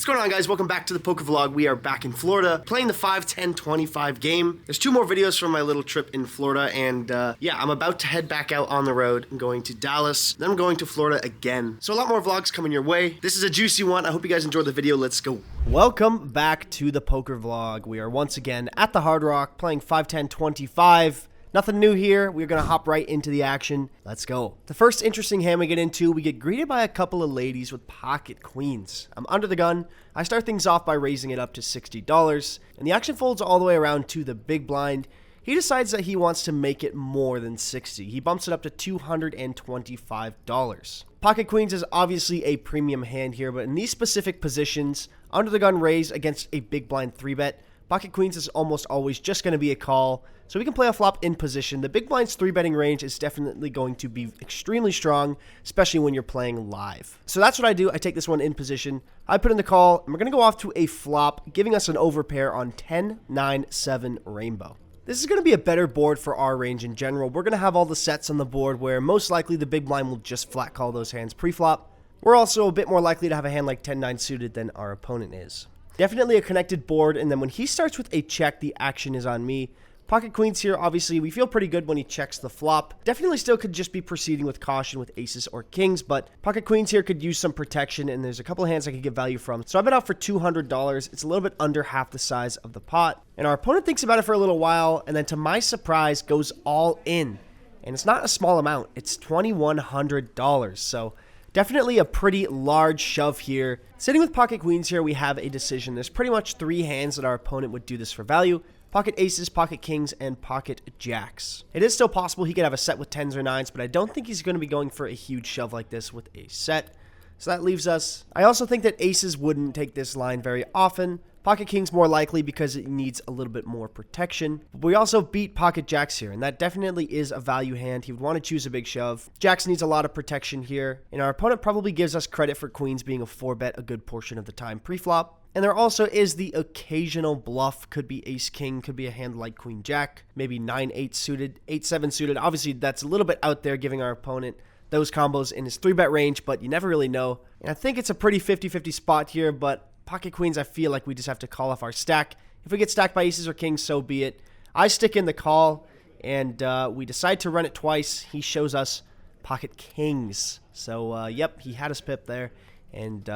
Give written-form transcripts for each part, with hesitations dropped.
What's going on, guys? Welcome back to the Poker Vlog. We are back in Florida playing the 5-10-25 game. There's two more videos from my little trip in Florida, and yeah, I'm about to head back out on the road. I'm going to Dallas, then I'm going to Florida again. So a lot more vlogs coming your way. This is a juicy one. I hope you guys enjoyed the video. Let's go. Welcome back to the Poker Vlog. We are once again at the Hard Rock playing 5-10-25. Nothing new here. We're going to hop right into the action. Let's go. The first interesting hand we get into, we get greeted by a couple of ladies with pocket queens. I'm under the gun. I start things off by raising it up to $60, and the action folds all the way around to the big blind. He decides that he wants to make it more than 60. He bumps it up to $225. Pocket queens is obviously a premium hand here, but in these specific positions, under the gun raise against a big blind 3-bet, pocket queens is almost always just going to be a call, so we can play a flop in position. The big blind's 3-betting range is definitely going to be extremely strong, especially when you're playing live. So that's what I do. I take this one in position. I put in the call, and we're going to go off to a flop, giving us an overpair on 10-9-7 rainbow. This is going to be a better board for our range in general. We're going to have all the sets on the board where most likely the big blind will just flat call those hands pre-flop. We're also a bit more likely to have a hand like 10-9 suited than our opponent is. Definitely a connected board, and then when he starts with a check, the action is on me. Pocket queens here, obviously, we feel pretty good when he checks the flop. Definitely still could just be proceeding with caution with aces or kings, but pocket queens here could use some protection, and there's a couple of hands I could get value from. So I bet out for $200. It's a little bit under half the size of the pot, and our opponent thinks about it for a little while, and then to my surprise, goes all in. And it's not a small amount. It's $2,100, so definitely a pretty large shove here. Sitting with pocket queens here, we have a decision. There's pretty much 3 hands that our opponent would do this for value. Pocket aces, pocket kings, and pocket jacks. It is still possible he could have a set with 10s or 9s, but I don't think he's going to be going for a huge shove like this with a set. So that leaves us. I also think that aces wouldn't take this line very often. Pocket kings more likely because it needs a little bit more protection. But we also beat pocket jacks here, and that definitely is a value hand. He would want to choose a big shove. Jacks needs a lot of protection here, and our opponent probably gives us credit for queens being a 4-bet a good portion of the time pre-flop. And there also is the occasional bluff. Could be ace-king, could be a hand like queen-jack, maybe 9-8 suited, 8-7 suited. Obviously, that's a little bit out there giving our opponent those combos in his 3-bet range, but you never really know. And I think it's a pretty 50-50 spot here, but pocket queens, I feel like we just have to call off our stack. If we get stacked by aces or kings, so be it. I stick in the call, and we decide to run it twice. He shows us pocket kings. So, yep, he had us pip there, and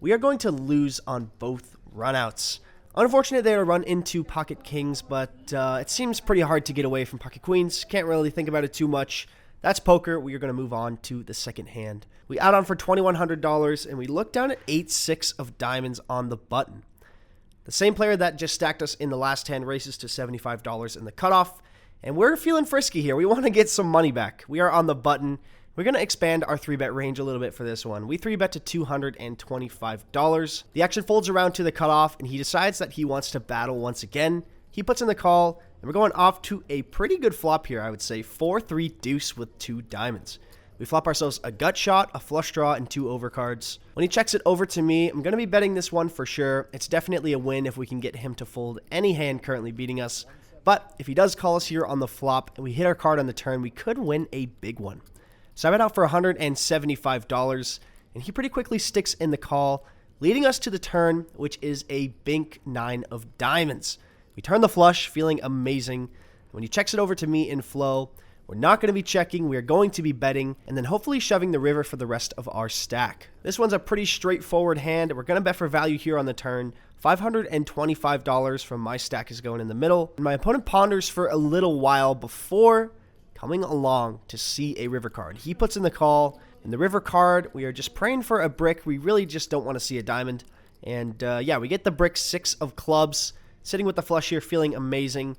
we are going to lose on both runouts. Unfortunate they run into pocket kings, but it seems pretty hard to get away from pocket queens. Can't really think about it too much. That's poker. We are going to move on to the second hand. We add on for $2,100, and we look down at 8-6 of diamonds on the button. The same player that just stacked us in the last hand races to $75 in the cutoff, and we're feeling frisky here. We want to get some money back. We are on the button. We're going to expand our 3-bet range a little bit for this one. We 3-bet to $225. The action folds around to the cutoff, and he decides that he wants to battle once again. He puts in the call, and we're going off to a pretty good flop here, I would say. 4-3 deuce with 2 diamonds. We flop ourselves a gut shot, a flush draw, and 2 overcards. When he checks it over to me, I'm going to be betting this one for sure. It's definitely a win if we can get him to fold any hand currently beating us. But if he does call us here on the flop, and we hit our card on the turn, we could win a big one. So I bet out for $175, and he pretty quickly sticks in the call, leading us to the turn, which is a bink 9 of diamonds. We turn the flush, feeling amazing. When he checks it over to me in flow, we're not going to be checking, we are going to be betting, and then hopefully shoving the river for the rest of our stack. This one's a pretty straightforward hand. We're going to bet for value here on the turn. $525 from my stack is going in the middle, and my opponent ponders for a little while before coming along to see a river card. He puts in the call, and the river card, we are just praying for a brick. We really just don't want to see a diamond. And yeah, we get the brick 6 of clubs, sitting with the flush here, feeling amazing.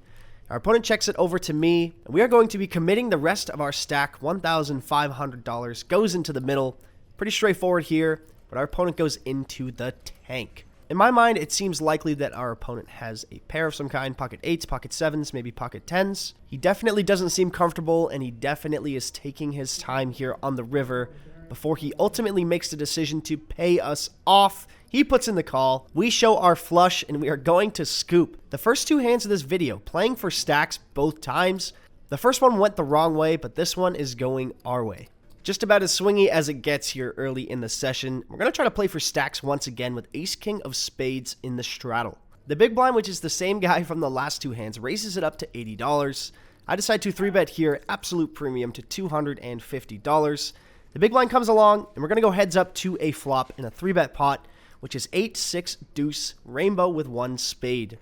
Our opponent checks it over to me, and we are going to be committing the rest of our stack. $1,500 goes into the middle. Pretty straightforward here, but our opponent goes into the tank. In my mind, it seems likely that our opponent has a pair of some kind, pocket 8s, pocket 7s, maybe pocket 10s. He definitely doesn't seem comfortable, and he definitely is taking his time here on the river before he ultimately makes the decision to pay us off. He puts in the call. We show our flush, and we are going to scoop. The first 2 hands of this video, playing for stacks both times. The first one went the wrong way, but this one is going our way. Just about as swingy as it gets here early in the session. We're going to try to play for stacks once again with ace-king of spades in the straddle. The big blind, which is the same guy from the last two hands, raises it up to $80. I decide to 3-bet here, absolute premium to $250. The big blind comes along, and we're going to go heads up to a flop in a 3-bet pot, which is 8-6 deuce rainbow with 1 spade.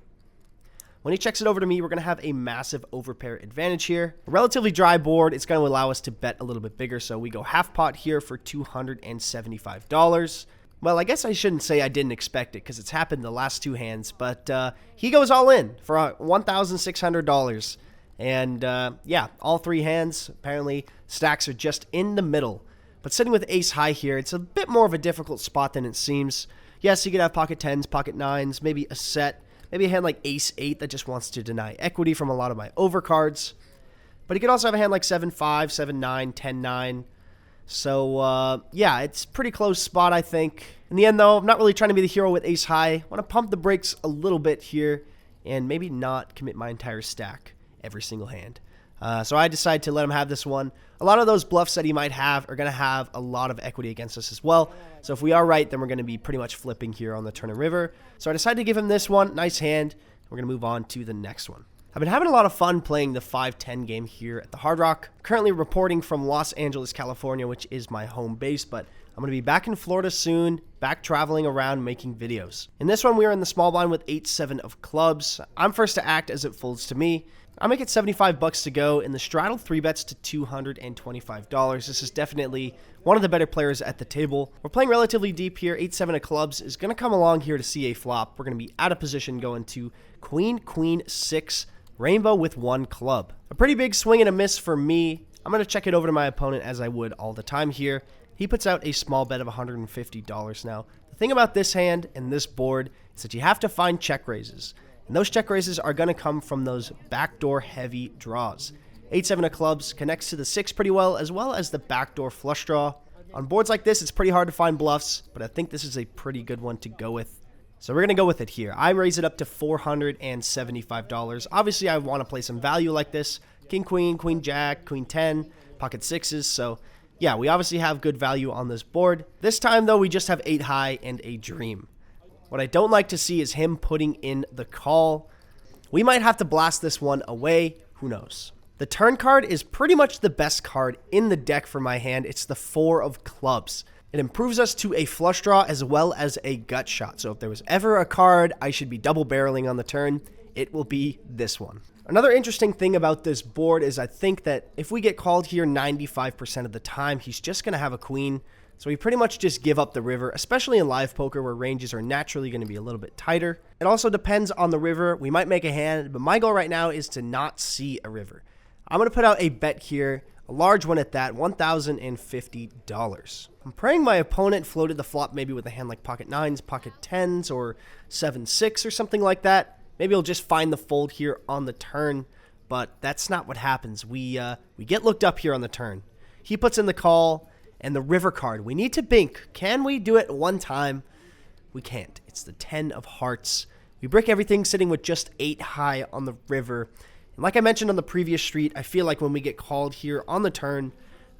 When he checks it over to me, we're going to have a massive overpair advantage here. A relatively dry board, it's going to allow us to bet a little bit bigger, so we go half pot here for $275. Well, I guess I shouldn't say I didn't expect it, because it's happened the last two hands, but he goes all in for $1,600. And yeah, all three hands, apparently stacks are just in the middle. But sitting with ace high here, it's a bit more of a difficult spot than it seems. Yes, you could have pocket 10s, pocket 9s, maybe a set, maybe a hand like ace 8 that just wants to deny equity from a lot of my overcards. But he could also have a hand like 7-5, 7-9, 10-9. So yeah, it's a pretty close spot, I think. In the end, though, I'm not really trying to be the hero with ace high. I want to pump the brakes a little bit here and maybe not commit my entire stack every single hand. So I decide to let him have this one. A lot of those bluffs that he might have are going to have a lot of equity against us as well. So if we are right, then we're going to be pretty much flipping here on the turn and river. So I decided to give him this one. Nice hand. We're going to move on to the next one. I've been having a lot of fun playing the 5-10 game here at the Hard Rock. Currently reporting from Los Angeles, California, which is my home base, but I'm going to be back in Florida soon, back traveling around making videos. In this one, we are in the small blind with 8-7 of clubs. I'm first to act as it folds to me. I make it $75 to go, and the straddle 3-bets to $225. This is definitely one of the better players at the table. We're playing relatively deep here. 8-7 of clubs is going to come along here to see a flop. We're going to be out of position going to queen, queen, 6, rainbow with 1 club. A pretty big swing and a miss for me. I'm going to check it over to my opponent as I would all the time here. He puts out a small bet of $150 now. The thing about this hand and this board is that you have to find check raises. And those check raises are going to come from those backdoor heavy draws. 8-7 of clubs connects to the 6 pretty well as the backdoor flush draw. On boards like this, it's pretty hard to find bluffs, but I think this is a pretty good one to go with. So we're going to go with it here. I raise it up to $475. Obviously, I want to play some value like this. King, queen, queen, jack, queen 10, pocket 6s. So yeah, we obviously have good value on this board. This time, though, we just have 8 high and a dream. What I don't like to see is him putting in the call. We might have to blast this one away. Who knows? The turn card is pretty much the best card in the deck for my hand. It's the 4 of clubs. It improves us to a flush draw as well as a gut shot. So if there was ever a card I should be double barreling on the turn, it will be this one. Another interesting thing about this board is I think that if we get called here 95% of the time, he's just going to have a queen. So we pretty much just give up the river, especially in live poker where ranges are naturally going to be a little bit tighter. It also depends on the river. We might make a hand, but my goal right now is to not see a river. I'm going to put out a bet here, a large one at that, $1,050. I'm praying my opponent floated the flop maybe with a hand like pocket 9s, pocket 10s, or 7-6 or something like that. Maybe he'll just find the fold here on the turn, but that's not what happens. We get looked up here on the turn. He puts in the call. And the river card, we need to bink. Can we do it one time? We can't. It's the 10 of hearts. We brick everything sitting with just 8 high on the river. And like I mentioned on the previous street, I feel like when we get called here on the turn,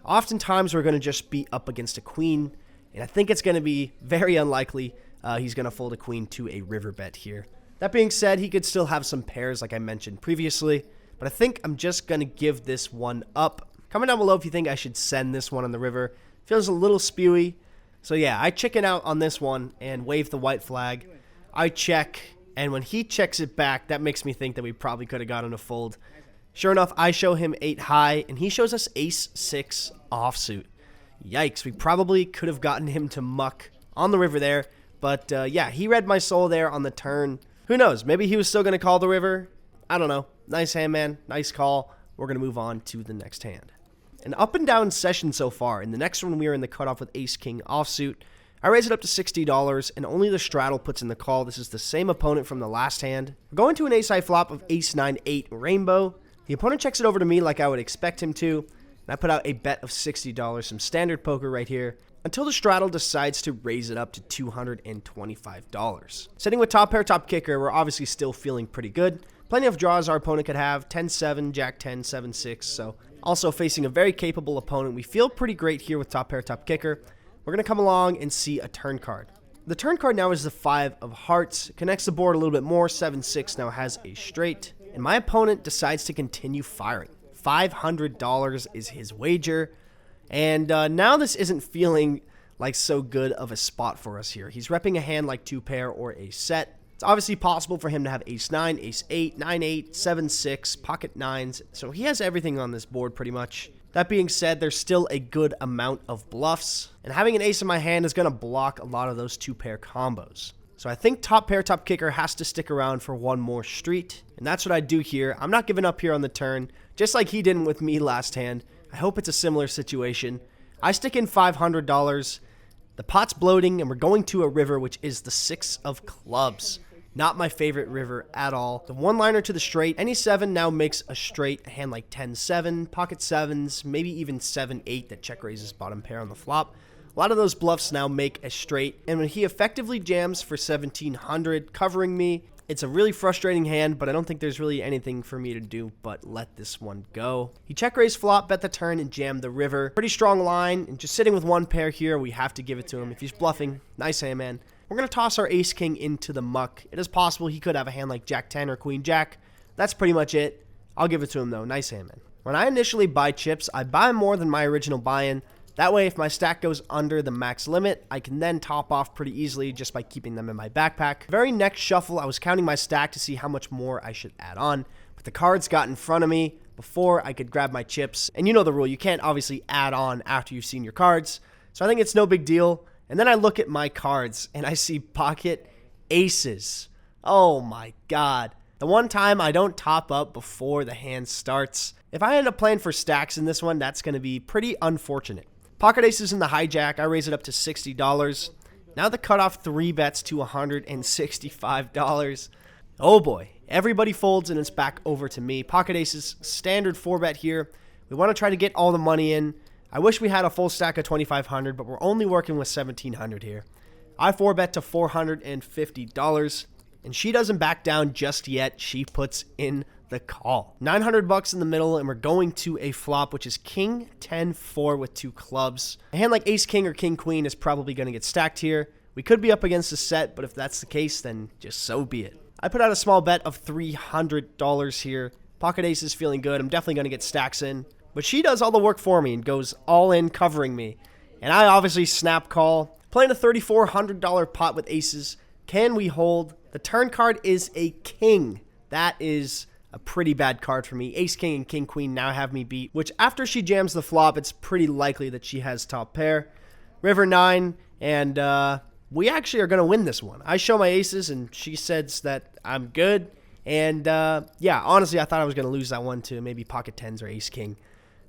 oftentimes we're going to just be up against a queen. And I think it's going to be very unlikely he's going to fold a queen to a river bet here. That being said, he could still have some pairs like I mentioned previously. But I think I'm just going to give this one up. Comment down below if you think I should send this one on the river. Feels a little spewy. So yeah, I chicken out on this one and wave the white flag. I check, and when he checks it back, that makes me think that we probably could have gotten a fold. Sure enough, I show him 8 high, and he shows us ace-6 offsuit. Yikes, we probably could have gotten him to muck on the river there. But yeah, he read my soul there on the turn. Who knows, maybe he was still going to call the river. I don't know. Nice hand, man. Nice call. We're going to move on to the next hand. An up and down session so far. In the next one, we are in the cutoff with ace-king offsuit. I raise it up to $60, and only the straddle puts in the call. This is the same opponent from the last hand. We're going to an ace-high flop of ace-9-8 rainbow. The opponent checks it over to me like I would expect him to, and I put out a bet of $60, some standard poker right here, until the straddle decides to raise it up to $225. Sitting with top pair, top kicker, we're obviously still feeling pretty good. Plenty of draws our opponent could have, 10-7, jack 10, 7-6, so Also facing a very capable opponent, we feel pretty great here with top pair, top kicker. We're going to come along and see a turn card. The turn card now is the 5 of hearts. It connects the board a little bit more. 7-6 now has a straight. And my opponent decides to continue firing. $500 is his wager. And now this isn't feeling like so good of a spot for us here. He's repping a hand like 2 pair or a set. It's obviously possible for him to have ace-9, ace-8, 9-8, 7-6, pocket 9s. So he has everything on this board pretty much. That being said, there's still a good amount of bluffs, and having an ace in my hand is going to block a lot of those 2-pair combos. So I think top pair, top kicker has to stick around for one more street, and that's what I do here. I'm not giving up here on the turn, just like he didn't with me last hand. I hope it's a similar situation. I stick in $500. The pot's bloating, and we're going to a river, which is the 6 of clubs. Not my favorite river at all. The one-liner to the straight. Any 7 now makes a straight. A hand like 10-7, pocket 7s, maybe even 7-8 that check raises bottom pair on the flop. A lot of those bluffs now make a straight. And when he effectively jams for 1,700, covering me, it's a really frustrating hand, but I don't think there's really anything for me to do but let this one go. He check raised flop, bet the turn, and jammed the river. Pretty strong line, and just sitting with 1 pair here, we have to give it to him. If he's bluffing, nice hand, man. We're going to toss our ace-king into the muck. It is possible he could have a hand like jack-10 or queen-jack. That's pretty much it. I'll give it to him, though. Nice hand, man. When I initially buy chips, I buy more than my original buy-in. That way, if my stack goes under the max limit, I can then top off pretty easily just by keeping them in my backpack. Very next shuffle, I was counting my stack to see how much more I should add on, but the cards got in front of me before I could grab my chips. And you know the rule. You can't obviously add on after you've seen your cards. So I think it's no big deal. And then I look at my cards, and I see pocket aces. Oh my god. The one time I don't top up before the hand starts. If I end up playing for stacks in this one, that's going to be pretty unfortunate. Pocket aces in the hijack. I raise it up to $60. Now the cutoff 3 bets to $165. Oh boy. Everybody folds, and it's back over to me. Pocket aces, standard 4-bet here. We want to try to get all the money in. I wish we had a full stack of 2,500, but we're only working with 1,700 here. I 4-bet to $450, and she doesn't back down just yet. She puts in the call. $900 in the middle, and we're going to a flop, which is king 10-4 with 2 clubs. A hand like ace-king or king-queen is probably going to get stacked here. We could be up against a set, but if that's the case, then just so be it. I put out a small bet of $300 here. Pocket ace is feeling good. I'm definitely going to get stacks in. But she does all the work for me and goes all in covering me. And I obviously snap call. Playing a $3,400 pot with aces. Can we hold? The turn card is a king. That is a pretty bad card for me. Ace, king, and king, queen now have me beat. Which after she jams the flop, it's pretty likely that she has top pair. River 9. And we actually are going to win this one. I show my aces and she says that I'm good. And yeah, honestly, I thought I was going to lose that one to maybe pocket 10s or ace, king.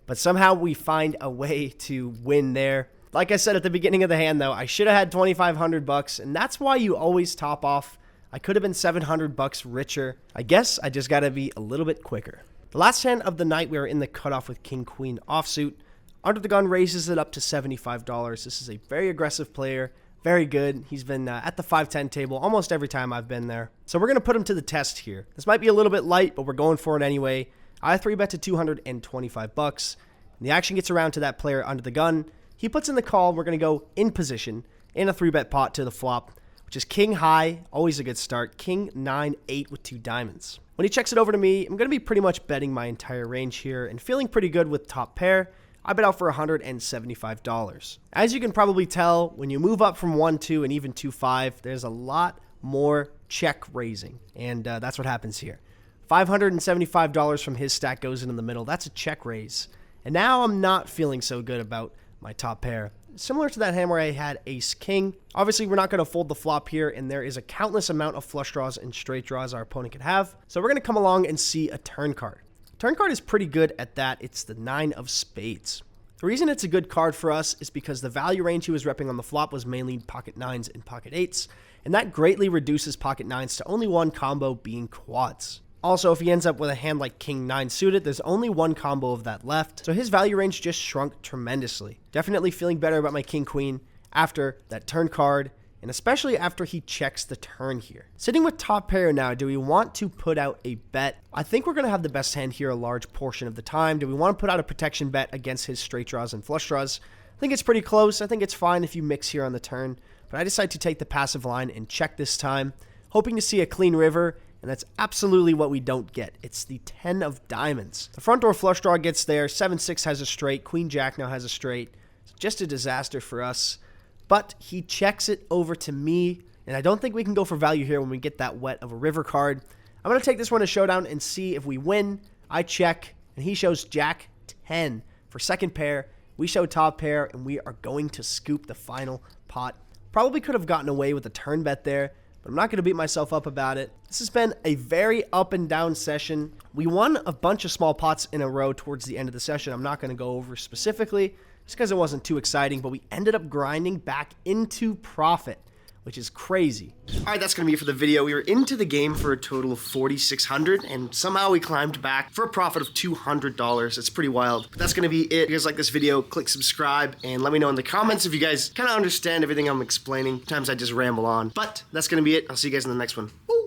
But somehow we find a way to win there. Like I said at the beginning of the hand, though, I should have had $2,500, and that's why you always top off. I could have been $700 richer. I guess I just got to be a little bit quicker. The last hand of the night, we are in the cutoff with king-queen offsuit. Under the gun raises it up to $75. This is a very aggressive player. Very good. He's been at the 5-10 table almost every time I've been there. So we're going to put him to the test here. This might be a little bit light, but we're going for it anyway. I 3-bet to $225. And the action gets around to that player under the gun. He puts in the call. We're going to go in position in a 3-bet pot to the flop, which is king high. Always a good start. King 9-8 with 2 diamonds. When he checks it over to me, I'm going to be pretty much betting my entire range here and feeling pretty good with top pair. I bet out for $175. As you can probably tell, when you move up from 1-2 and even 2-5, there's a lot more check raising. And that's what happens here. $575 from his stack goes in the middle. That's a check raise. And now I'm not feeling so good about my top pair. Similar to that hand where I had ace-king. Obviously, we're not going to fold the flop here, and there is a countless amount of flush draws and straight draws our opponent could have. So we're going to come along and see a turn card. Turn card is pretty good at that. It's the 9 of spades. The reason it's a good card for us is because the value range he was repping on the flop was mainly pocket 9s and pocket 8s, and that greatly reduces pocket 9s to only one combo being quads. Also, if he ends up with a hand like king 9 suited, there's only one combo of that left, so his value range just shrunk tremendously. Definitely feeling better about my king queen after that turn card and especially after he checks the turn here. Sitting with top pair now, do we want to put out a bet? I think we're going to have the best hand here a large portion of the time. Do we want to put out a protection bet against his straight draws and flush draws? I think it's pretty close. I think it's fine if you mix here on the turn, but I decide to take the passive line and check this time, hoping to see a clean river, and that's absolutely what we don't get. It's the 10 of diamonds. The front door flush draw gets there. 7-6 has a straight. Queen Jack now has a straight. It's just a disaster for us. But he checks it over to me, and I don't think we can go for value here when we get that wet of a river card. I'm going to take this one to showdown and see if we win. I check, and he shows Jack 10 for second pair. We show top pair, and we are going to scoop the final pot. Probably could have gotten away with a turn bet there, but I'm not going to beat myself up about it. This has been a very up and down session. We won a bunch of small pots in a row towards the end of the session. I'm not going to go over specifically just because it wasn't too exciting, but we ended up grinding back into profit, which is crazy. All right, that's going to be it for the video. We were into the game for a total of $4,600, and somehow we climbed back for a profit of $200. It's pretty wild. But that's going to be it. If you guys like this video, click subscribe, and let me know in the comments if you guys kind of understand everything I'm explaining. Sometimes I just ramble on. But that's going to be it. I'll see you guys in the next one. Woo!